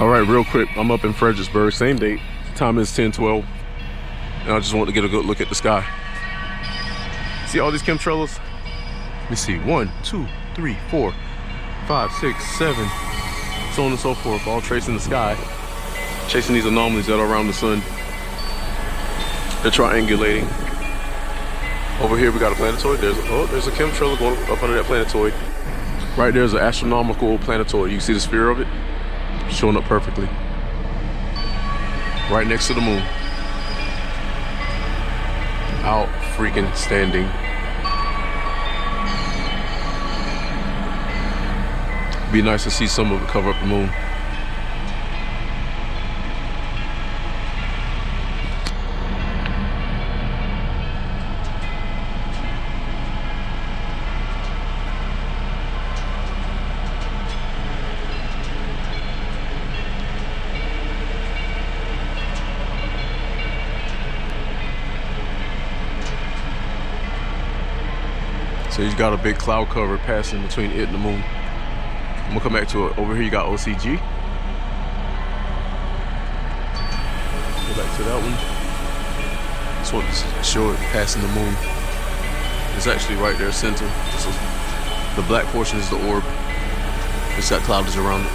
All right, real quick, I'm up in Fredericksburg, same date. Time is 10:12, and I just want to get a good look at the sky. See all these chemtrails? Let me see, 1, 2, 3, 4, 5, 6, 7, so on and so forth, all tracing the sky, chasing these anomalies that are around the sun. They're triangulating. Over here we got a planetoid. There's a chemtrail going up under that planetoid. Right there's an astronomical planetoid. You see the sphere of it? Showing up perfectly. Right next to the moon. Out freaking standing. Be nice to see some of it cover up the moon. So you got a big cloud cover passing between it and the moon. I'm gonna come back to it. Over here you got OCG. Go back to that one. Just want to show it passing the moon. It's actually right there, center. So the black portion is the orb. It's got clouds around it.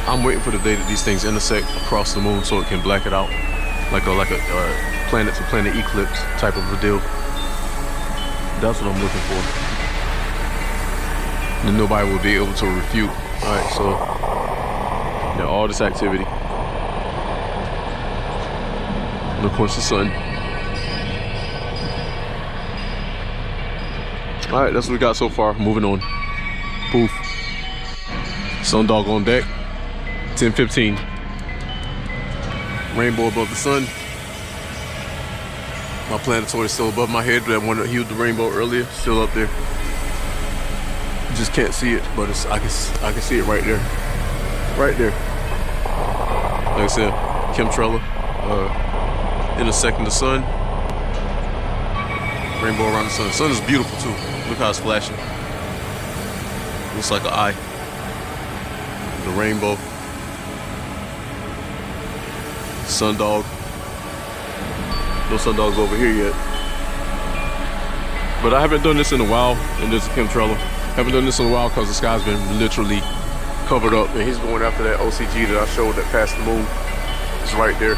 I'm waiting for the day that these things intersect across the moon so it can black it out, like a planet to planet eclipse type of a deal. That's what I'm looking for. And nobody will be able to refute. All right, so yeah, all this activity. And of course the sun. All right, that's what we got so far. Moving on. Poof. Sundog on deck. 10:15. Rainbow above the sun. My planetoid is still above my head. That one that healed the rainbow earlier, still up there. You just can't see it, but I can see it right there, right there. Like I said, chemtrail intersecting the sun. Rainbow around the sun. The sun is beautiful too. Look how it's flashing. Looks like an eye. The rainbow. Sundog. No sundogs over here yet. But I haven't done this in a while, and there's a chemtrail. Haven't done this in a while because the sky's been literally covered up, and he's going after that OCG that I showed that passed the moon. It's right there.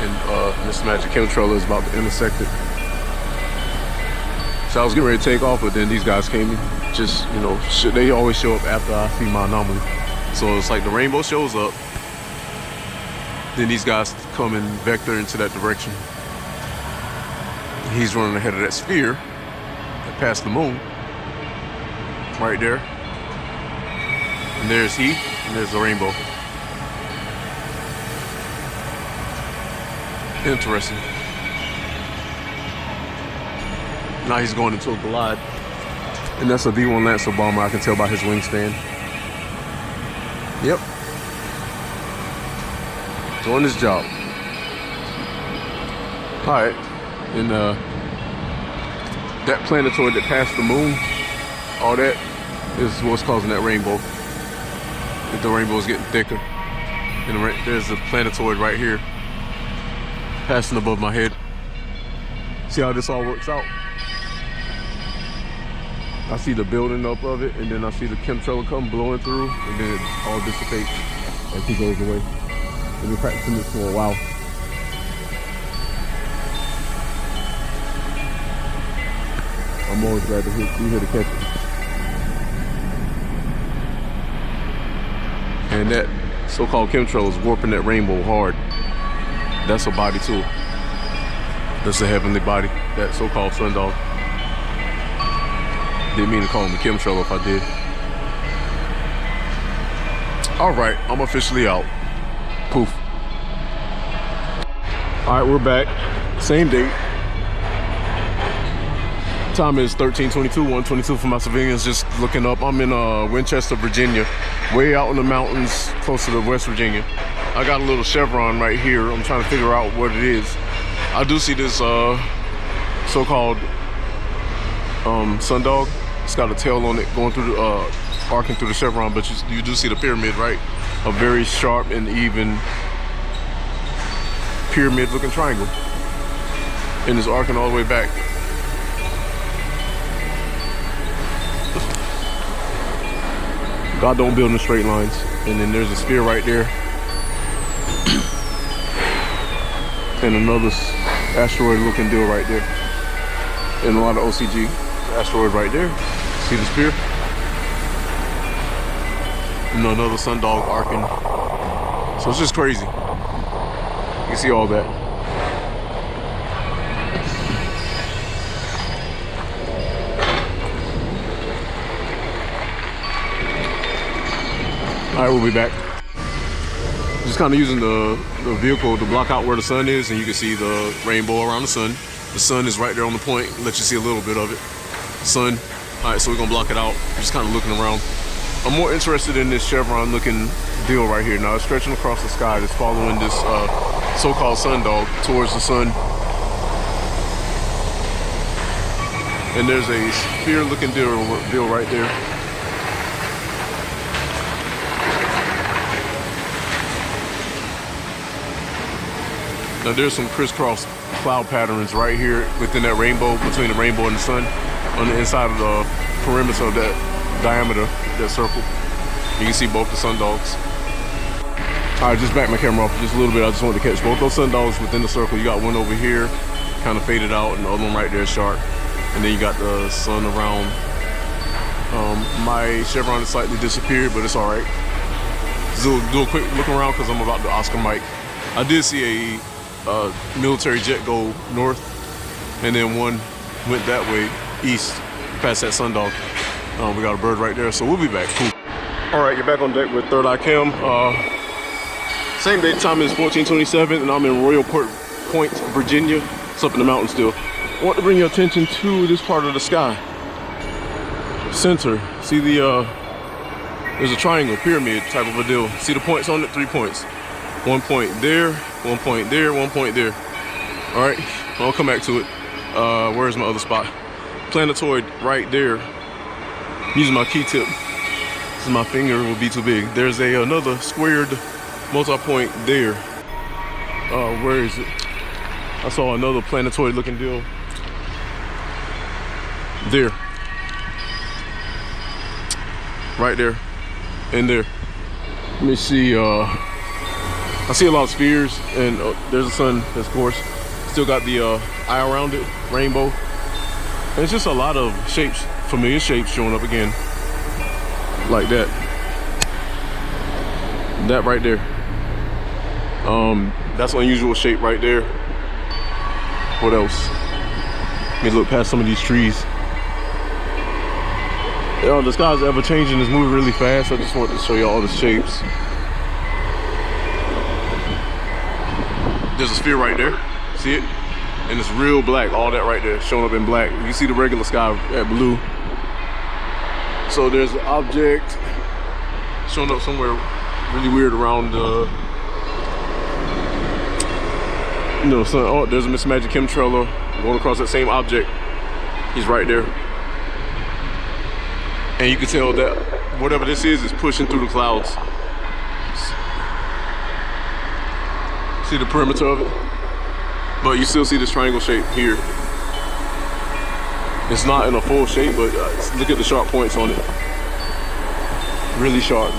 And this magic chemtrail is about to intersect it. So I was getting ready to take off, but then these guys came in. Just, you know, they always show up after I see my anomaly. So it's like the rainbow shows up, then these guys come and vector into that direction. He's running ahead of that sphere that passed the moon. Right there. And there's he, and there's the rainbow. Interesting. Now he's going into a glide. And that's a V1 Lancer bomber, I can tell by his wingspan. Yep. Doing his job. Alright. And that planetoid that passed the moon, all that is what's causing that rainbow. The rainbow is getting thicker. And there's a planetoid right here, passing above my head. See how this all works out? I see the building up of it, and then I see the chemtrail come blowing through, and then it all dissipates as he goes away. I've been practicing this for a while. I'm always glad to be here to catch it. And that so-called chemtrail is warping that rainbow hard. That's a body too. That's a heavenly body, that so-called sundog. Didn't mean to call him a chemtrail if I did. All right, I'm officially out. Poof. All right, we're back. Same date. Time is 13:22, 1:22 for my civilians. Just looking up. I'm in Winchester, Virginia, way out in the mountains, close to the West Virginia. I got a little chevron right here. I'm trying to figure out what it is. I do see this so-called sundog. It's got a tail on it going through the arcing through the chevron, but you do see the pyramid, right? A very sharp and even pyramid looking triangle. And it's arcing all the way back. God don't build in straight lines. And then there's a sphere right there. And another asteroid looking deal right there. And a lot of OCG. Asteroid right there. See the sphere? And another sundog arcing. So it's just crazy. You can see all that. All right, we'll be back. Just kind of using the vehicle to block out where the sun is, and you can see the rainbow around the sun. The sun is right there on the point. Let you see a little bit of it. Sun. All right, so we're gonna block it out. Just kind of looking around. I'm more interested in this chevron looking deal right here. Now it's stretching across the sky. It's following this so-called sundog towards the sun. And there's a sphere looking deal right there. Now there's some crisscross cloud patterns right here within that rainbow, between the rainbow and the sun, on the inside of the perimeter of that diameter, that circle. You can see both the sundogs. All right, just back my camera off just a little bit. I just wanted to catch both those sundogs within the circle. You got one over here, kind of faded out, and the other one right there is sharp. And then you got the sun around. My chevron has slightly disappeared, but it's all right. Just do a quick look around because I'm about to Oscar Mike. I did see a military jet go north, and then one went that way east past that sundog. We got a bird right there, so we'll be back. Cool. All right, you're back on deck with Third Eye Cam. Same date time is 14:27, and I'm in Royal Point, Virginia. It's up in the mountains still. I want to bring your attention to this part of the sky. Center. See the there's a triangle, pyramid type of a deal. See the points on it? 3 points. 1 point there, 1 point there, 1 point there. All right, I'll come back to it. Where's my other spot? Planetoid right there. Using my key tip. This is my finger, will be too big. There's another squared multi-point there. Where is it? I saw another planetoid looking deal there. Right there. And there. Let me see. I see a lot of spheres, and there's a sun, of course. Still got the eye around it, rainbow. And it's just a lot of shapes, familiar shapes showing up again. Like that. That right there. That's an unusual shape right there. What else? Let me look past some of these trees. The sky's ever changing, it's moving really fast. I just wanted to show you all the shapes. There's a sphere right there, see it? And it's real black, all that right there, showing up in black. You can see the regular sky at blue. So there's an object showing up somewhere really weird around sun. Oh, there's a Miss Magic chemtrailer going across that same object. He's right there. And you can tell that whatever this is pushing through the clouds. See the perimeter of it? But you still see this triangle shape here. It's not in a full shape, but look at the sharp points on it. Really sharp.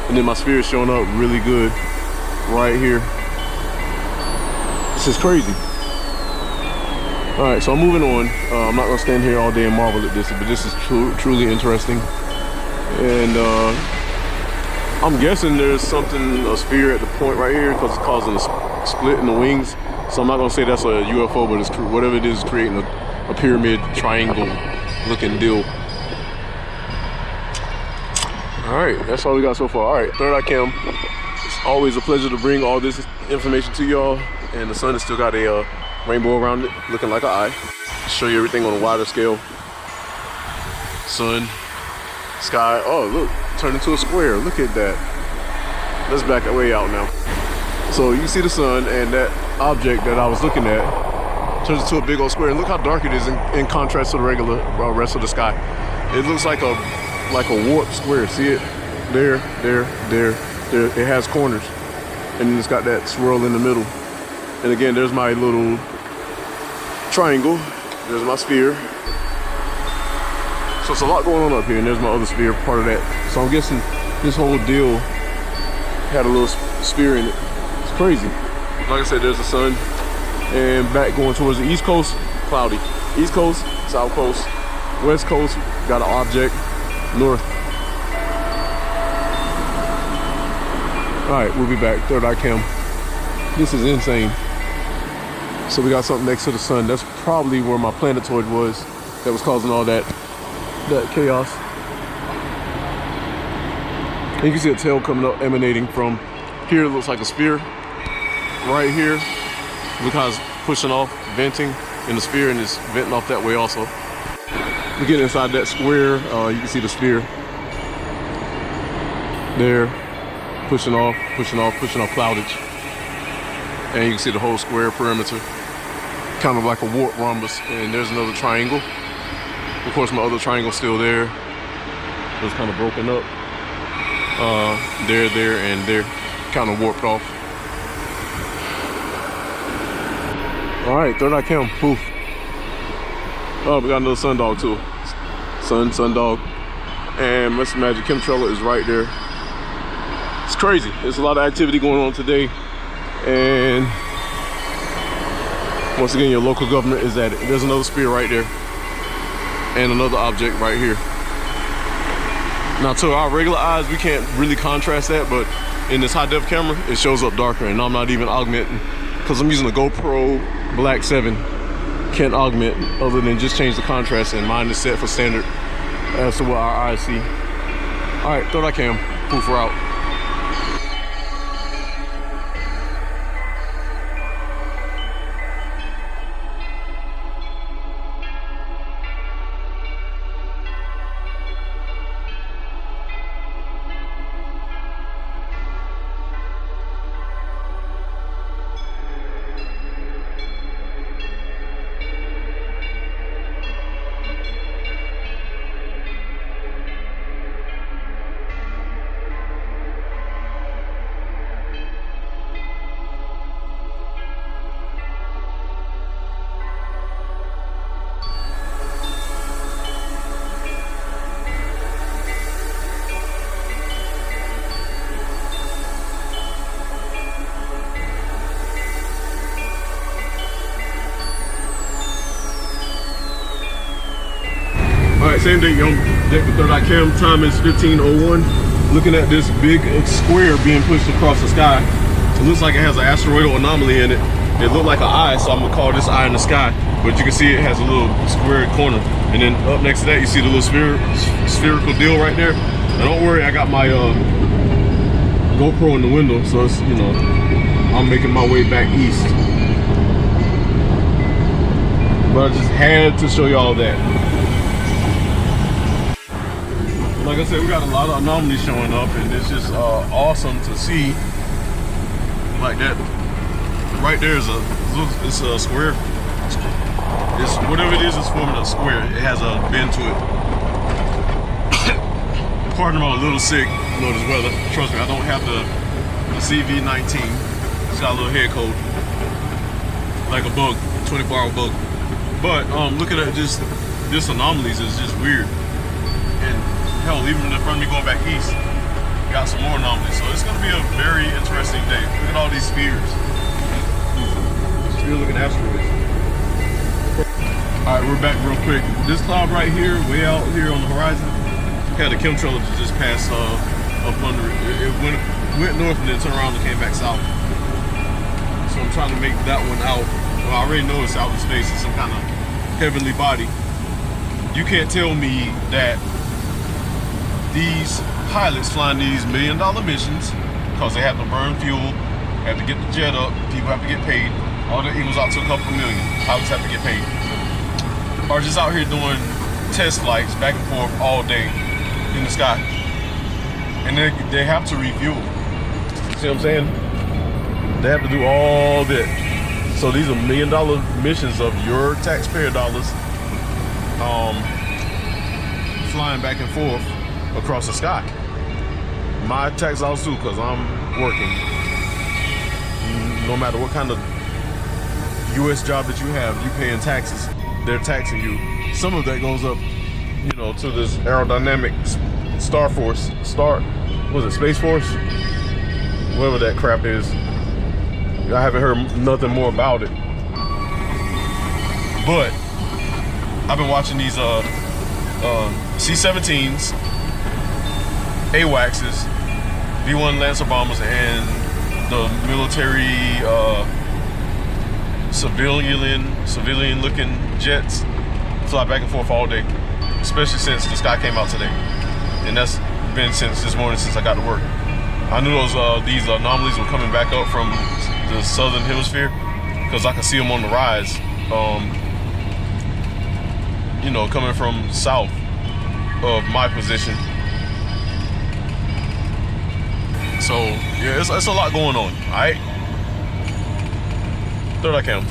And then my sphere is showing up really good right here. This is crazy. All right, so I'm moving on. I'm not gonna stand here all day and marvel at this, but this is truly interesting. And I'm guessing there's something, a sphere at the point right here, because it's causing a split in the wings. So I'm not gonna say that's a UFO, but it's whatever it is creating a pyramid triangle looking deal. All right, that's all we got so far. All right, Third Eye Cam. It's always a pleasure to bring all this information to y'all. And the sun has still got a rainbow around it, looking like an eye. Show you everything on a wider scale. Sun, sky. Oh, look, turned into a square. Look at that. Let's back it way out now. So you see the sun, and that object that I was looking at turns into a big old square. And look how dark it is in contrast to the regular rest of the sky. It looks like a like a warped square. See it? There. It has corners. And then it's got that swirl in the middle. And again, there's my little triangle. There's my sphere. So it's a lot going on up here, and there's my other sphere, part of that. So I'm guessing this whole deal had a little sphere in it. It's crazy. Like I said, there's the sun. And back going towards the east coast, cloudy. East coast, south coast, west coast, got an object, north. All right, we'll be back, third eye cam. This is insane. So we got something next to the sun. That's probably where my planetoid was that was causing all that chaos. And you can see a tail coming up, emanating from here. It looks like a sphere. Right here, look how it's pushing off, venting in the sphere, and it's venting off that way also. We get inside that square, you can see the sphere there, pushing off cloudage. And you can see the whole square perimeter, kind of like a warp rhombus. And there's another triangle. Of course, my other triangle's still there. It was kind of broken up. There, and there, kind of warped off. All right, third eye cam, poof. Oh, we got another sundog too. Sundog. And Mr. Magic Chemtrailer is right there. It's crazy. There's a lot of activity going on today. And once again, your local government is at it. There's another sphere right there. And another object right here. Now to our regular eyes, we can't really contrast that, but in this high def camera, it shows up darker, and I'm not even augmenting because I'm using a GoPro Black 7. Can't augment other than just change the contrast, and mine is set for standard as to what our eyes see. All right, third eye cam, poof, we're out. Same date, young. Deck with third eye cam. Time is 15:01. Looking at this big square being pushed across the sky. It looks like it has an asteroidal anomaly in it. It looked like an eye, so I'm gonna call this eye in the sky. But you can see it has a little square corner. And then up next to that, you see the little spherical deal right there. Now don't worry, I got my GoPro in the window, so it's, you know, I'm making my way back east. But I just had to show y'all that. Like I said, we got a lot of anomalies showing up, and it's just awesome to see. Like that, right there is it's a square. It's whatever it is, it's forming a square. It has a bend to it. Pardon me, I'm a little sick. You know this weather. Trust me, I don't have the CV-19. It's got a little head cold, like a bug, 24-hour bug. But looking at just this anomalies is just weird. And hell, even in front of me going back east, got some more anomalies. So it's gonna be a very interesting day. Look at all these spheres. Sphere looking asteroids. All right, we're back real quick. This cloud right here, way out here on the horizon, had a chemtrailer that just passed up under it. It went north and then turned around and came back south. So I'm trying to make that one out. Well, I already know it's out in space. It's some kind of heavenly body. You can't tell me that these pilots flying these $1 million missions, because they have to burn fuel, have to get the jet up, people have to get paid. All that equals out to a couple of million. Pilots have to get paid. Or just out here doing test flights back and forth all day in the sky. And they have to refuel. See what I'm saying? They have to do all that. So these are $1 million missions of your taxpayer dollars, flying back and forth across the sky. My tax dollars too, because I'm working. No matter what kind of U.S. job that you have, you paying taxes. They're taxing you. Some of that goes up, you know, to this aerodynamic Space Force? Whatever that crap is. I haven't heard nothing more about it. But I've been watching these C-17s, AWACSs, V-1 Lancer bombers, and the military civilian looking jets fly back and forth all day, especially since the sky came out today. And that's been since this morning, since I got to work. I knew these anomalies were coming back up from the southern hemisphere, because I can see them on the rise, you know, coming from south of my position. So yeah, it's a lot going on. All right, third I can.